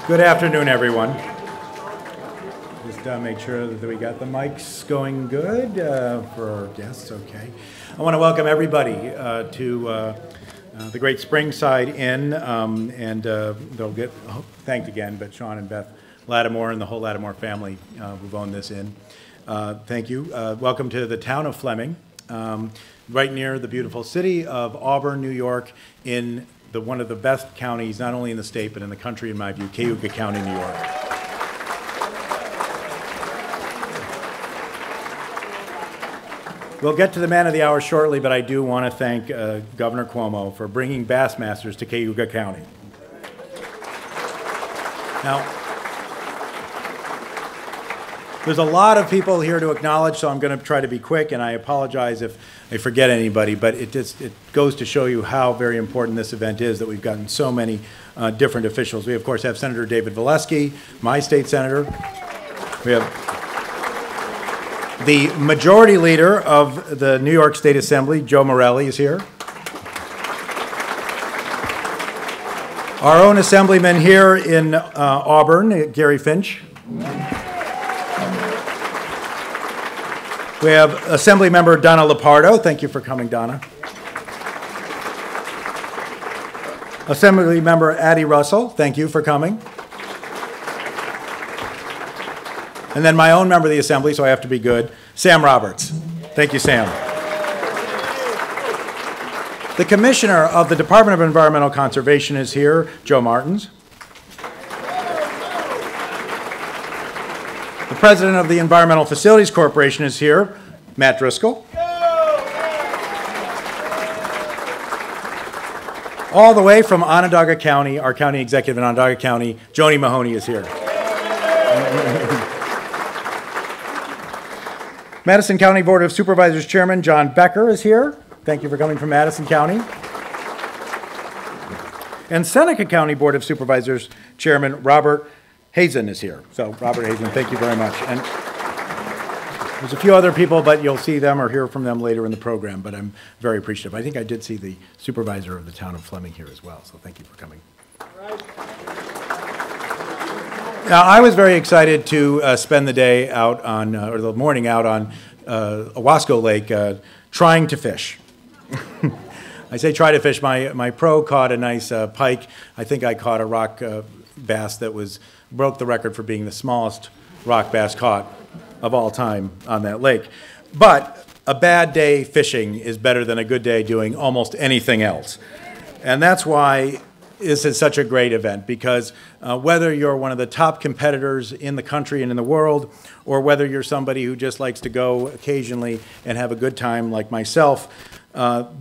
Good afternoon, everyone. Just make sure that we got the mics going good for our guests, okay. I want to welcome everybody to the great Springside Inn, and they'll get thanked again, but Sean and Beth Lattimore and the whole Lattimore family who've owned this inn. Thank you. Welcome to the town of Fleming, right near the beautiful city of Auburn, New York, in one of the best counties, not only in the state, but in the country, in my view, Cayuga County, New York. We'll get to the man of the hour shortly, but I do want to thank Governor Cuomo for bringing Bassmasters to Cayuga County. Now, there's a lot of people here to acknowledge, so I'm going to try to be quick, and I apologize if I forget anybody, but it goes to show you how very important this event is, that we've gotten so many different officials. We, of course, have Senator David Valesky, my state senator. We have the majority leader of the New York State Assembly, Joe Morelli, is here. Our own assemblyman here in Auburn, Gary Finch. We have Assembly Member Donna Lepardo. Thank you for coming, Donna. Assembly Member Addie Russell. Thank you for coming. And then my own member of the Assembly, so I have to be good, Sam Roberts. Thank you, Sam. The Commissioner of the Department of Environmental Conservation is here, Joe Martins. The President of the Environmental Facilities Corporation is here, Matt Driscoll. All the way from Onondaga County, our county executive in Onondaga County, Joni Mahoney is here. Madison County Board of Supervisors Chairman John Becker is here. Thank you for coming from Madison County. And Seneca County Board of Supervisors Chairman Robert Hazen is here. So, Robert Hazen, thank you very much. And there's a few other people, but you'll see them or hear from them later in the program, but I'm very appreciative. I think I did see the supervisor of the town of Fleming here as well, so thank you for coming. Now, I was very excited to spend the day out on, or the morning out on Owasco Lake trying to fish. I say try to fish. My pro caught a nice pike. I think I caught a rock bass that broke the record for being the smallest rock bass caught of all time on that lake. But a bad day fishing is better than a good day doing almost anything else. And that's why this is such a great event, because whether you're one of the top competitors in the country and in the world, or whether you're somebody who just likes to go occasionally and have a good time like myself,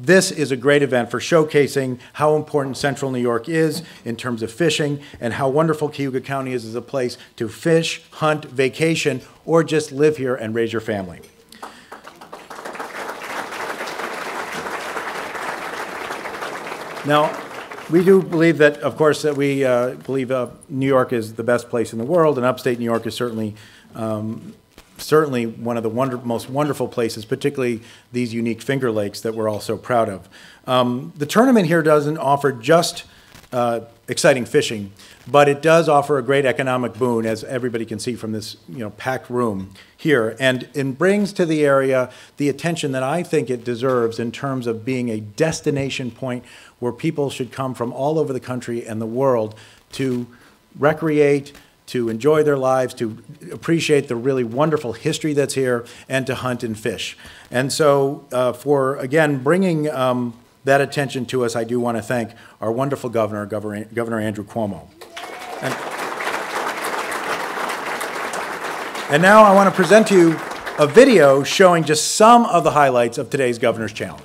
this is a great event for showcasing how important Central New York is in terms of fishing, and how wonderful Cayuga County is as a place to fish, hunt, vacation, or just live here and raise your family. Now, we do believe that, of course, that we believe New York is the best place in the world, and upstate New York is certainly one of the most wonderful places, particularly these unique Finger Lakes that we're all so proud of. The tournament here doesn't offer just exciting fishing, but it does offer a great economic boon, as everybody can see from this packed room here, and it brings to the area the attention that I think it deserves in terms of being a destination point where people should come from all over the country and the world to recreate, to enjoy their lives, to appreciate the really wonderful history that's here, and to hunt and fish. And so for, again, bringing that attention to us, I do want to thank our wonderful governor, Governor Andrew Cuomo. And now I want to present to you a video showing just some of the highlights of today's Governor's Challenge.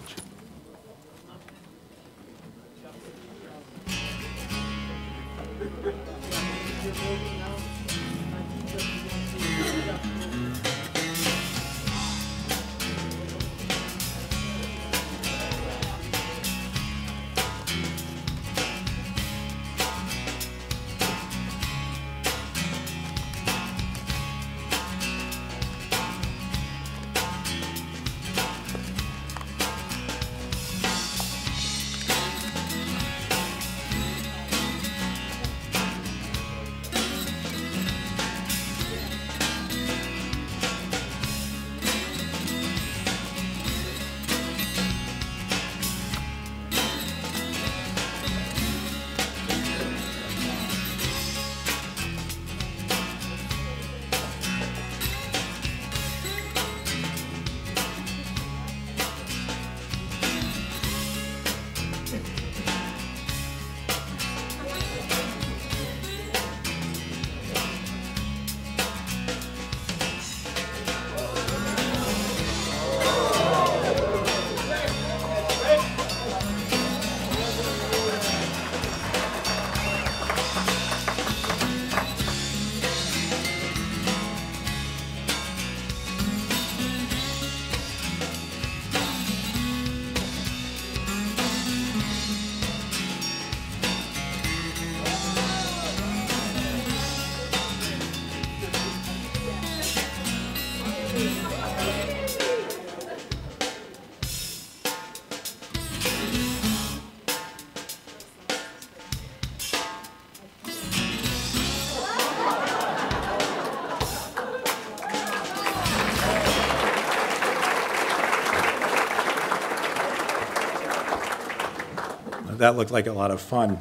that looked like a lot of fun.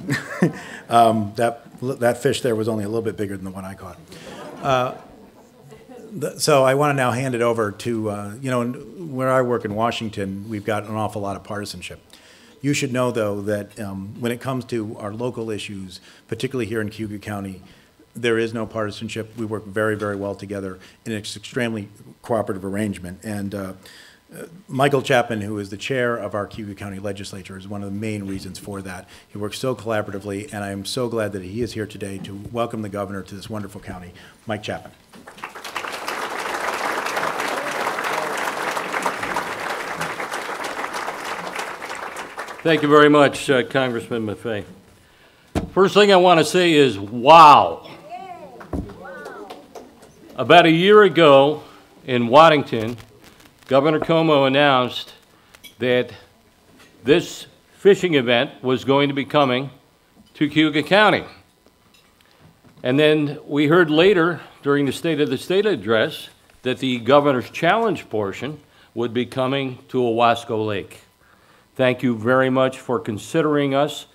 That fish there was only a little bit bigger than the one I caught. So I want to now hand it over to, you know, where I work in Washington, we've got an awful lot of partisanship. You should know, though, that when it comes to our local issues, particularly here in Cayuga County, there is no partisanship. We work very, very well together in an extremely cooperative arrangement. And Michael Chapman, who is the chair of our Cayuga County Legislature, is one of the main reasons for that. He works so collaboratively, and I am so glad that he is here today to welcome the governor to this wonderful county. Mike Chapman. Thank you very much, Congressman Maffei. First thing I want to say is, wow. About a year ago in Waddington, Governor Cuomo announced that this fishing event was going to be coming to Cayuga County. And then we heard later during the State of the State address that the governor's challenge portion would be coming to Owasco Lake. Thank you very much for considering us.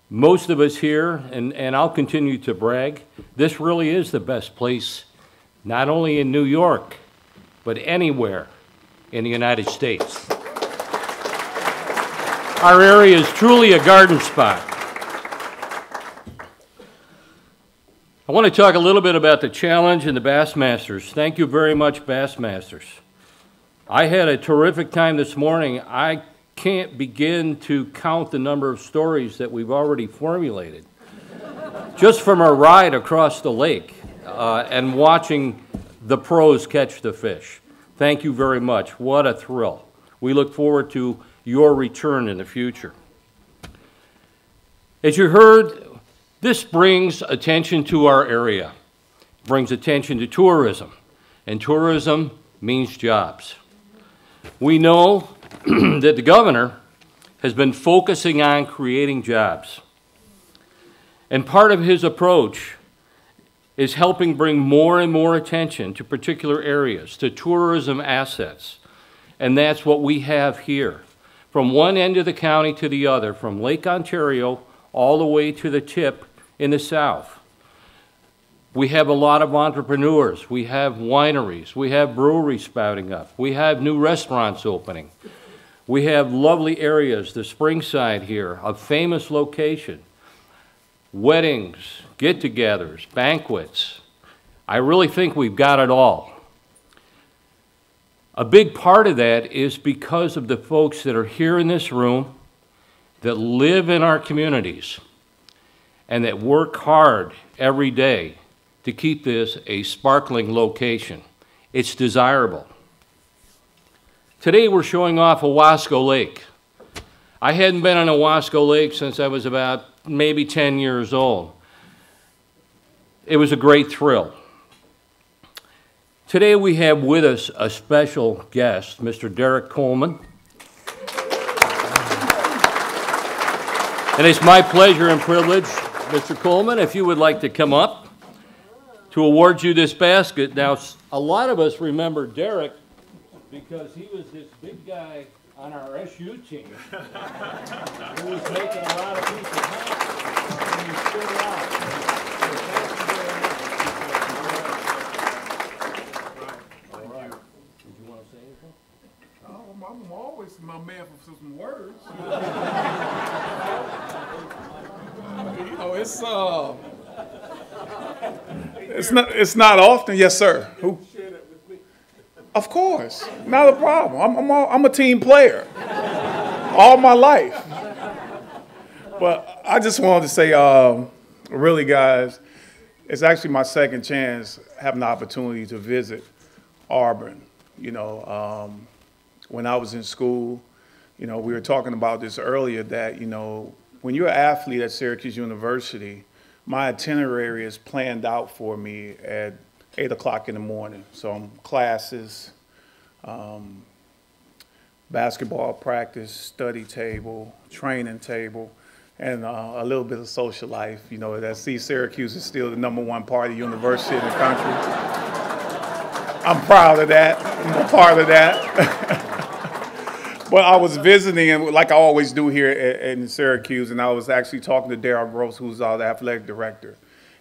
Most of us here, and I'll continue to brag, this really is the best place, not only in New York, but anywhere in the United States. Our area is truly a garden spot. I want to talk a little bit about the challenge and the Bassmasters. Thank you very much, Bassmasters. I had a terrific time this morning. I can't begin to count the number of stories that we've already formulated just from our ride across the lake and watching the pros catch the fish. Thank you very much. What a thrill. We look forward to your return in the future. As you heard, this brings attention to our area, brings attention to tourism, and tourism means jobs. We know that the governor has been focusing on creating jobs. And part of his approach is helping bring more and more attention to particular areas, to tourism assets. And that's what we have here. From one end of the county to the other, from Lake Ontario all the way to the tip in the south. We have a lot of entrepreneurs. We have wineries. We have breweries spouting up. We have new restaurants opening. We have lovely areas, the Springside here, a famous location, weddings, get-togethers, banquets. I really think we've got it all. A big part of that is because of the folks that are here in this room, that live in our communities, and that work hard every day to keep this a sparkling location. It's desirable. Today we're showing off Owasco Lake. I hadn't been on Owasco Lake since I was about maybe 10 years old. It was a great thrill. Today we have with us a special guest, Mr. Derek Coleman. And it's my pleasure and privilege, Mr. Coleman, if you would like to come up to award you this basket. Now, a lot of us remember Derek because he was this big guy on our SU team who was making a lot of people happy. And he's still out. So thank you very much. All right. Did you want to say anything? I'm always my man for some words. You know, it's not often. Yes, sir. Who? Of course, not a problem. I'm a team player all my life. But I just wanted to say, really, guys, it's actually my second chance having the opportunity to visit Auburn. You know, when I was in school, you know, we were talking about this earlier that, you know, when you're an athlete at Syracuse University, my itinerary is planned out for me at 8 o'clock in the morning. So classes, basketball practice, study table, training table, and a little bit of social life. You know, that Syracuse is still the #1 party university in the country. I'm proud of that. I'm a part of that. Well, I was visiting, and like I always do here in Syracuse, and I was actually talking to Darryl Gross, who's our athletic director.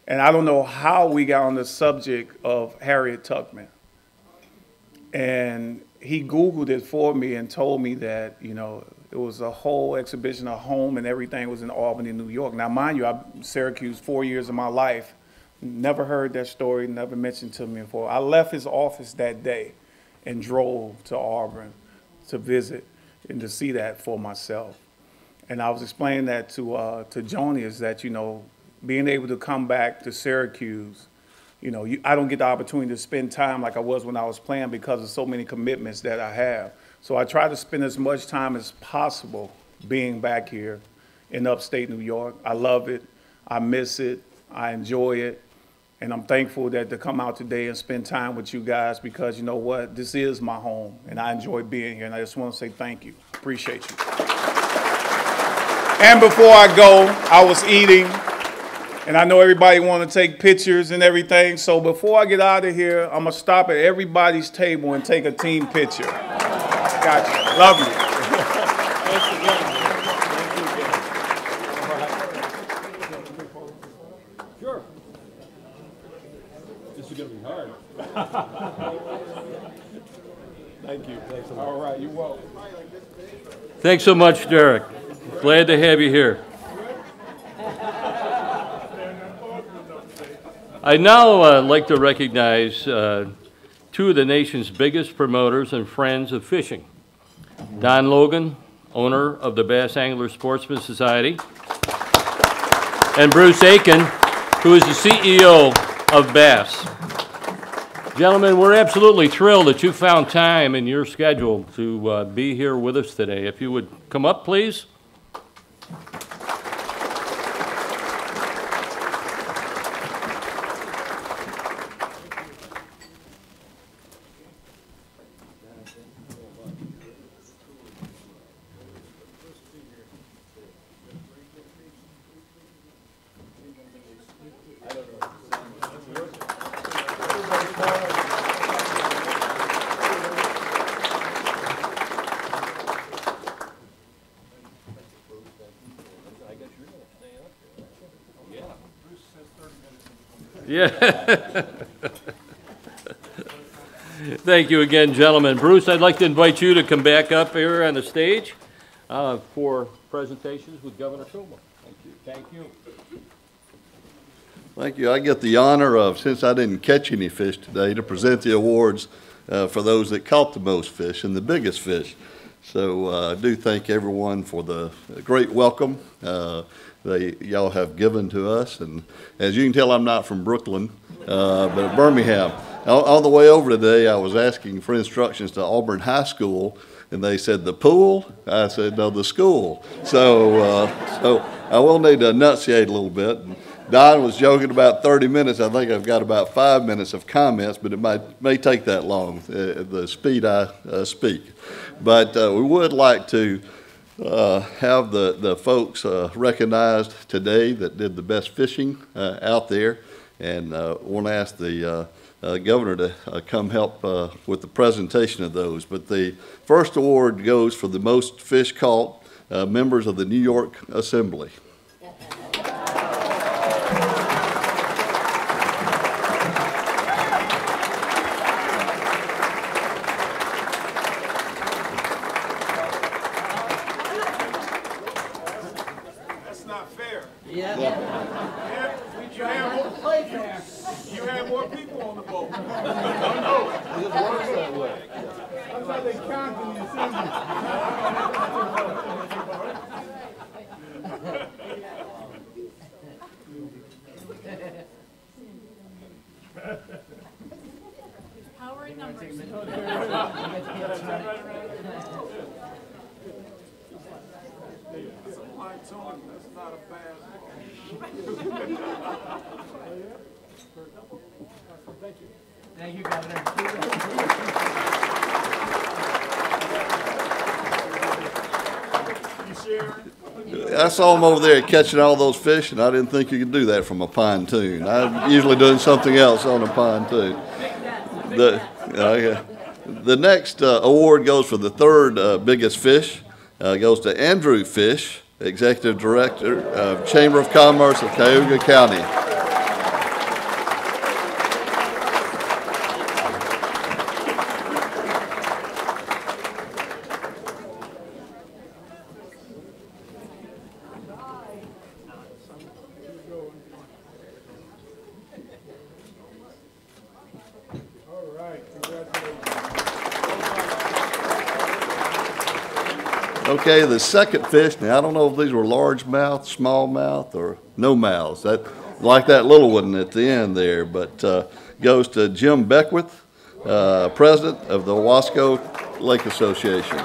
And I don't know how we got on the subject of Harriet Tubman. And he Googled it for me and told me that, you know, it was a whole exhibition, a home, and everything was in Albany, New York. Now, mind you, I've been in Syracuse 4 years of my life. Never heard that story, never mentioned to me before. I left his office that day and drove to Auburn to visit and to see that for myself. And I was explaining that to Joni, is that, you know, being able to come back to Syracuse, you know, I don't get the opportunity to spend time like I was when I was playing because of so many commitments that I have. So I try to spend as much time as possible being back here in upstate New York. I love it. I miss it. I enjoy it. And I'm thankful that to come out today and spend time with you guys, because you know what? This is my home, and I enjoy being here. And I just want to say thank you. Appreciate you. And before I go, I was eating. And I know everybody want to take pictures and everything. So before I get out of here, I'm going to stop at everybody's table and take a team picture. Got you. Love you. Thanks again. Sure. This is going to be hard. Thank you. All right, you're welcome. Thanks so much, Derek. Glad to have you here. I'd now like to recognize two of the nation's biggest promoters and friends of fishing. Don Logan, owner of the Bass Angler Sportsman Society, and Bruce Aiken, who is the CEO of Bass. Gentlemen, we're absolutely thrilled that you found time in your schedule to be here with us today. If you would come up, please. Yeah. Thank you again, gentlemen. Bruce, I'd like to invite you to come back up here on the stage for presentations with Governor Cuomo. Thank you. Thank you. Thank you. I get the honor of, since I didn't catch any fish today, to present the awards for those that caught the most fish and the biggest fish. So I do thank everyone for the great welcome y'all have given to us. And as you can tell, I'm not from Brooklyn, but Birmingham. On the way over today, I was asking for instructions to Auburn High School, and they said, the pool? I said, no, the school. So I will need to enunciate a little bit. Don was joking about 30 minutes. I think I've got about 5 minutes of comments, but it may take that long, the speed I speak. But we would like to have the folks recognized today that did the best fishing out there, and want to ask the governor to come help with the presentation of those. But the first award goes for the most fish caught members of the New York Assembly. You had more people on the boat. No, it works that way. That's how they count in the assembly. Power in numbers. That's not a bad Thank you. Thank you, Governor. I saw him over there catching all those fish, and I didn't think you could do that from a pontoon. I'm usually doing something else on a pontoon. The next award goes for the third biggest fish. Goes to Andrew Fish, Executive Director of Chamber of Commerce of Cuyahoga County. Okay, the second fish, now I don't know if these were largemouth, smallmouth, or no mouths. That, like that little one at the end there, but goes to Jim Beckwith, President of the Owasco Lake Association.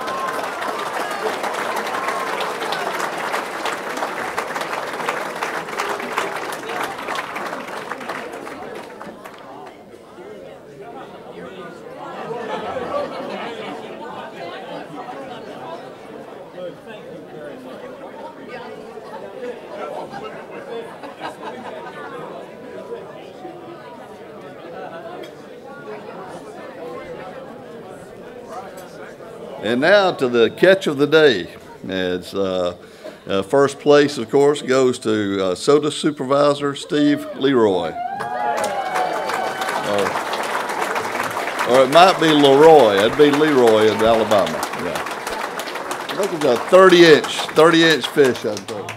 And now to the catch of the day. As first place, of course, goes to Soda Supervisor Steve Leroy. Or it might be Leroy. It'd be Leroy in Alabama. Yeah. Look at the 30-inch fish, I think.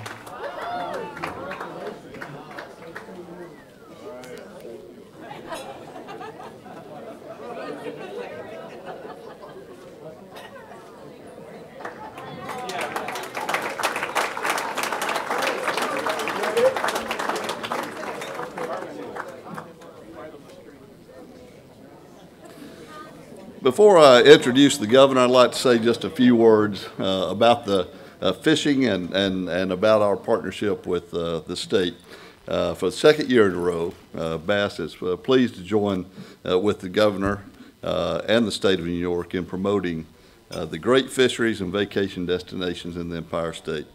Before I introduce the governor, I'd like to say just a few words about the fishing and about our partnership with the state. For the second year in a row, Bass is pleased to join with the governor and the state of New York in promoting the great fisheries and vacation destinations in the Empire State.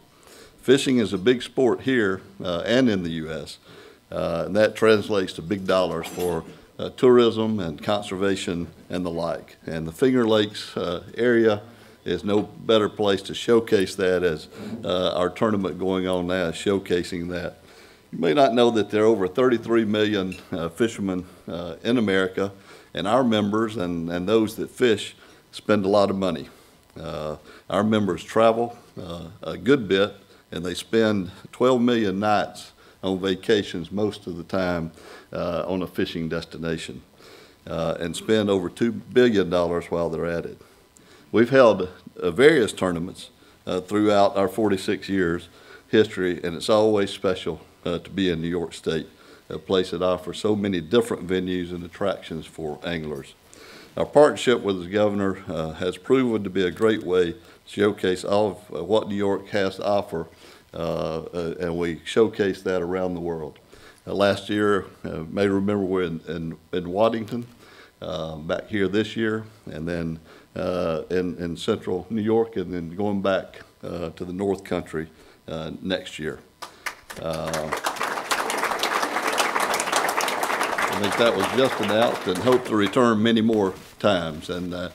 Fishing is a big sport here and in the U.S., and that translates to big dollars for tourism and conservation and the like. And the Finger Lakes area is no better place to showcase that as our tournament going on now is showcasing that. You may not know that there are over 33 million fishermen in America, and our members and those that fish spend a lot of money. Our members travel a good bit, and they spend 12 million nights on vacations most of the time on a fishing destination and spend over $2 billion while they're at it. We've held various tournaments throughout our 46 years history, and it's always special to be in New York State, a place that offers so many different venues and attractions for anglers. Our partnership with the governor has proven to be a great way to showcase all of what New York has to offer, and we showcase that around the world. Last year, you may remember we're in Waddington, back here this year, and then in central New York, and then going back to the North Country next year. I think that was just announced, and hope to return many more times. And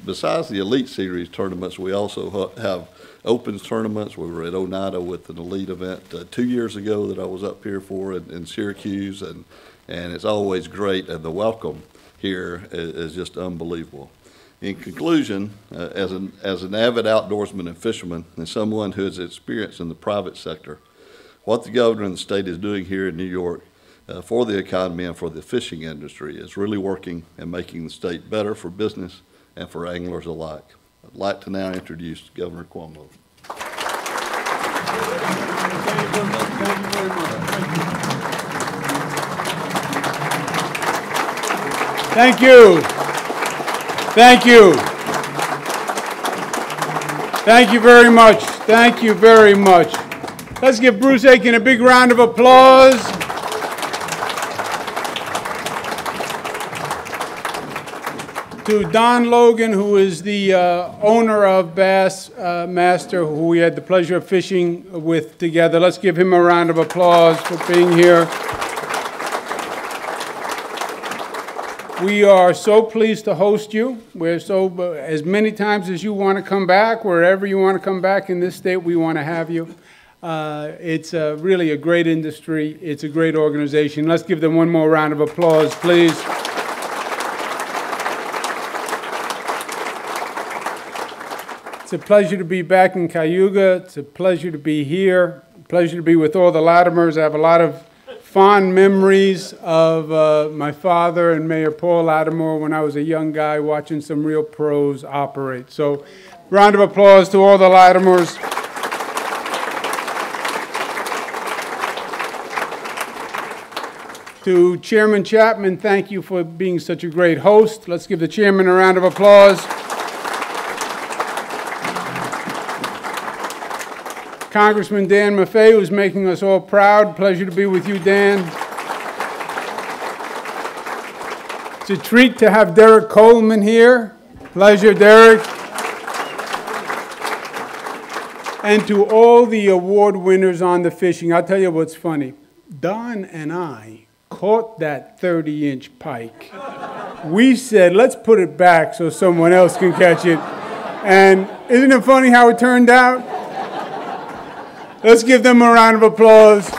besides the Elite Series tournaments, we also have Opens tournaments. We were at Oneida with an elite event 2 years ago that I was up here for in Syracuse, and it's always great, and the welcome here is just unbelievable. In conclusion, as an avid outdoorsman and fisherman, and someone who has experience in the private sector, what the governor and the state is doing here in New York for the economy and for the fishing industry is really working and making the state better for business and for anglers alike. I'd like to now introduce Governor Cuomo. Thank you. Thank you. Thank you very much. Thank you very much. Let's give Bruce Aiken a big round of applause. To Don Logan, who is the owner of Bassmaster, who we had the pleasure of fishing with together. Let's give him a round of applause for being here. We are so pleased to host you. As many times as you want to come back, wherever you want to come back in this state, we want to have you. It's really a great industry. It's a great organization. Let's give them one more round of applause, please. It's a pleasure to be back in Cayuga. It's a pleasure to be here. A pleasure to be with all the Latimers. I have a lot of fond memories of my father and Mayor Paul Lattimore when I was a young guy watching some real pros operate. So, round of applause to all the Latimers. To Chairman Chapman, thank you for being such a great host. Let's give the chairman a round of applause. Congressman Dan Maffei, who's making us all proud. Pleasure to be with you, Dan. It's a treat to have Derek Coleman here. Pleasure, Derek. And to all the award winners on the fishing, I'll tell you what's funny. Don and I caught that 30-inch pike. We said, let's put it back so someone else can catch it. And isn't it funny how it turned out? Let's give them a round of applause.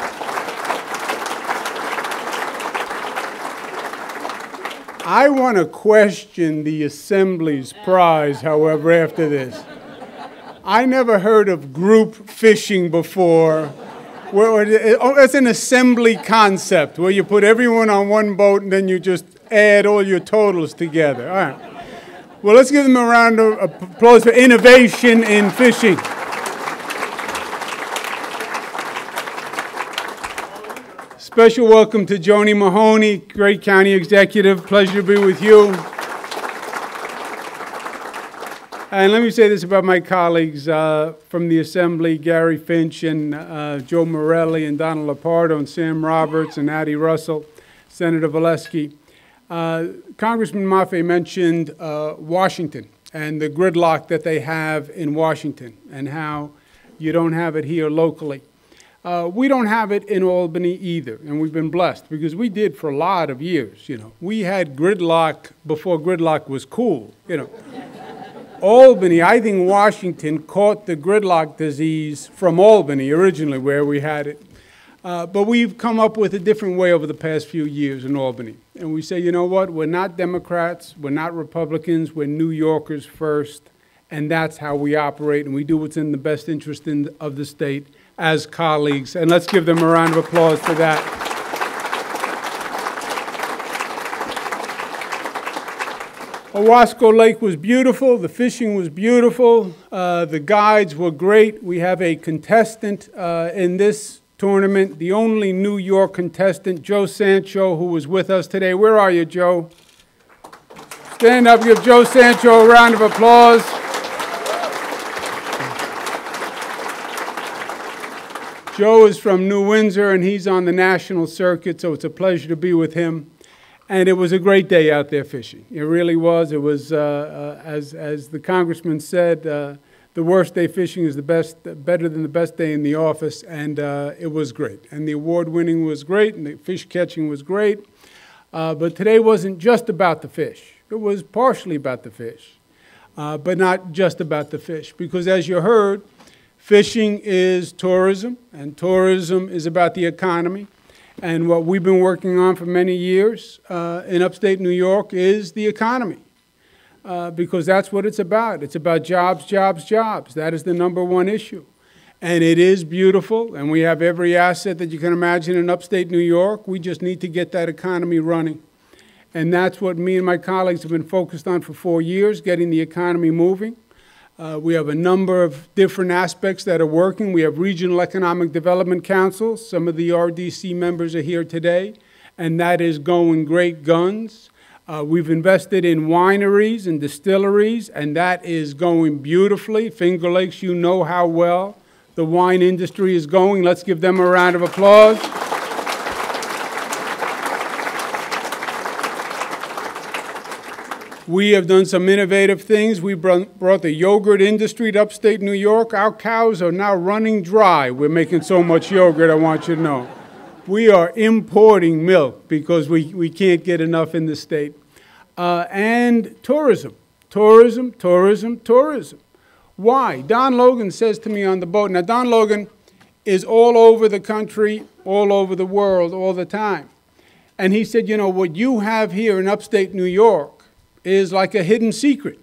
I want to question the Assembly's prize, however, after this. I never heard of group fishing before. It's an Assembly concept where you put everyone on one boat and then you just add all your totals together. All right. Well, let's give them a round of applause for innovation in fishing. Special welcome to Joni Mahoney, great county executive. Pleasure to be with you. And let me say this about my colleagues from the Assembly, Gary Finch and Joe Morelli and Donald Lapardo and Sam Roberts and Addie Russell, Senator Valesky. Congressman Maffei mentioned Washington and the gridlock that they have in Washington and how you don't have it here locally. We don't have it in Albany either, and we've been blessed because we did for a lot of years, you know. We had gridlock before gridlock was cool, you know. Albany, I think Washington caught the gridlock disease from Albany originally where we had it. But we've come up with a different way over the past few years in Albany. And we say, you know what, we're not Democrats, we're not Republicans, we're New Yorkers first, and that's how we operate, and we do what's in the best interest of the state as colleagues, and let's give them a round of applause for that. Owasco Lake was beautiful, the fishing was beautiful, the guides were great. We have a contestant in this tournament, the only New York contestant, Joe Sancho, who was with us today. Where are you, Joe? Stand up, give Joe Sancho a round of applause. Joe is from New Windsor, and he's on the national circuit, so it's a pleasure to be with him. And it was a great day out there fishing. It really was. It was, as the congressman said, the worst day fishing is better than the best day in the office, and it was great. And the award winning was great, and the fish catching was great. But today wasn't just about the fish. It was partially about the fish, but not just about the fish, because as you heard, fishing is tourism, and tourism is about the economy. And what we've been working on for many years in upstate New York is the economy, because that's what it's about. It's about jobs, jobs, jobs. That is the #1 issue. And it is beautiful, and we have every asset that you can imagine in upstate New York. We just need to get that economy running. And that's what me and my colleagues have been focused on for 4 years, getting the economy moving. We have a number of different aspects that are working. We have regional economic development councils. Some of the RDC members are here today, and that is going great guns. We've invested in wineries and distilleries, and that is going beautifully. Finger Lakes, you know how well the wine industry is going. Let's give them a round of applause. We have done some innovative things. We brought the yogurt industry to upstate New York. Our cows are now running dry. We're making so much yogurt, I want you to know. We are importing milk because we can't get enough in the state. and tourism. Tourism, tourism, tourism. Why? Don Logan says to me on the boat, now Don Logan is all over the country, all over the world, all the time. And he said, you know, what you have here in upstate New York is like a hidden secret.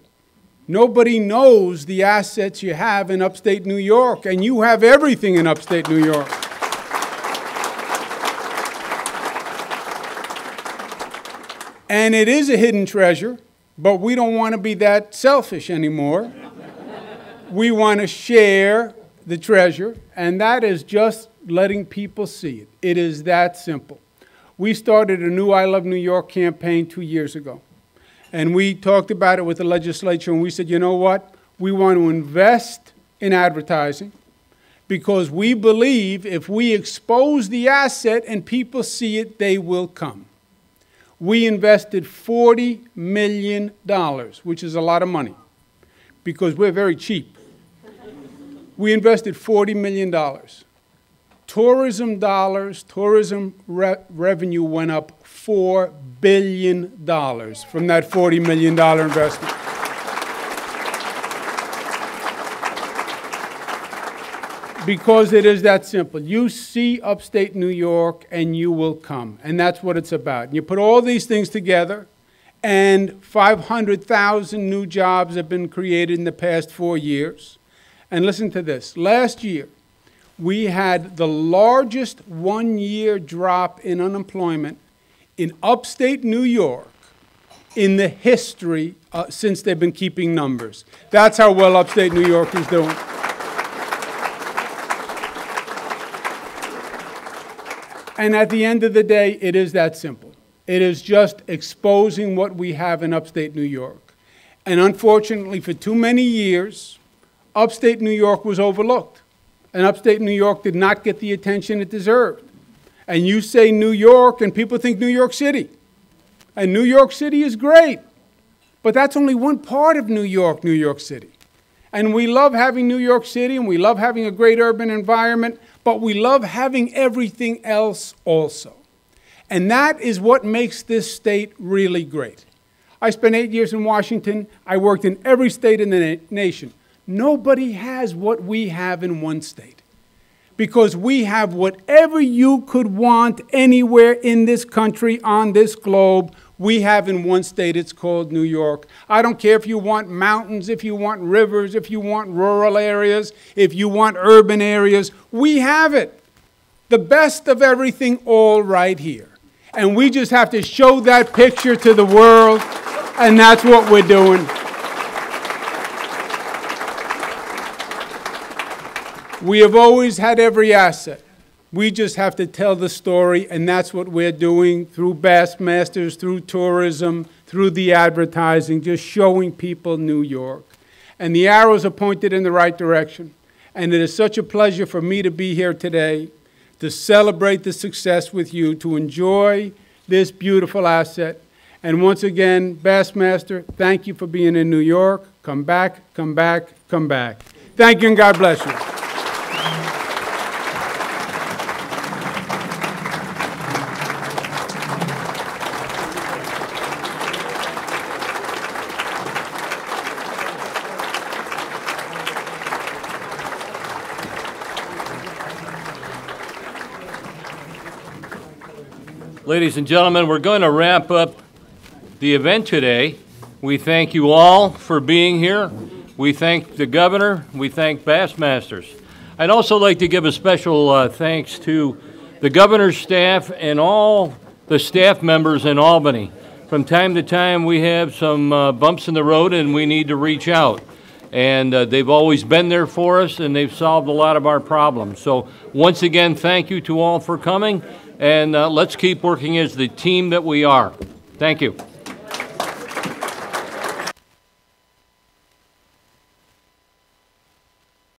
Nobody knows the assets you have in upstate New York, and you have everything in upstate New York. And it is a hidden treasure, but we don't want to be that selfish anymore. We want to share the treasure, and that is just letting people see it. It is that simple. We started a new I Love New York campaign 2 years ago, and we talked about it with the legislature, and we said, you know what? We want to invest in advertising because we believe if we expose the asset and people see it, they will come. We invested $40 million, which is a lot of money, because we're very cheap. We invested $40 million. Tourism dollars, tourism revenue went up $4 billion from that $40 million investment. Because it is that simple. You see upstate New York and you will come. And that's what it's about. You put all these things together and 500,000 new jobs have been created in the past 4 years. And listen to this. Last year, we had the largest one-year drop in unemployment in upstate New York in the history since they've been keeping numbers. That's how well upstate New York is doing. And at the end of the day, it is that simple. It is just exposing what we have in upstate New York. And unfortunately, for too many years, upstate New York was overlooked. And upstate New York did not get the attention it deserved. And you say New York, and people think New York City. And New York City is great. But that's only one part of New York, New York City. And we love having New York City, and we love having a great urban environment, but we love having everything else also. And that is what makes this state really great. I spent 8 years in Washington. I worked in every state in the nation. Nobody has what we have in one state. Because we have whatever you could want anywhere in this country, on this globe, we have in one state. It's called New York. I don't care if you want mountains, if you want rivers, if you want rural areas, if you want urban areas. We have it. The best of everything all right here. And we just have to show that picture to the world, and that's what we're doing. We have always had every asset. We just have to tell the story, and that's what we're doing through Bassmasters, through tourism, through the advertising, just showing people New York. And the arrows are pointed in the right direction. And it is such a pleasure for me to be here today to celebrate the success with you, to enjoy this beautiful asset. And once again, Bassmaster, thank you for being in New York. Come back, come back, come back. Thank you, and God bless you. Ladies and gentlemen, we're going to wrap up the event today. We thank you all for being here. We thank the governor. We thank Bassmasters. I'd also like to give a special thanks to the governor's staff and all the staff members in Albany. From time to time, we have some bumps in the road, and we need to reach out. And they've always been there for us, and they've solved a lot of our problems. So once again, thank you to all for coming. And let's keep working as the team that we are. Thank you.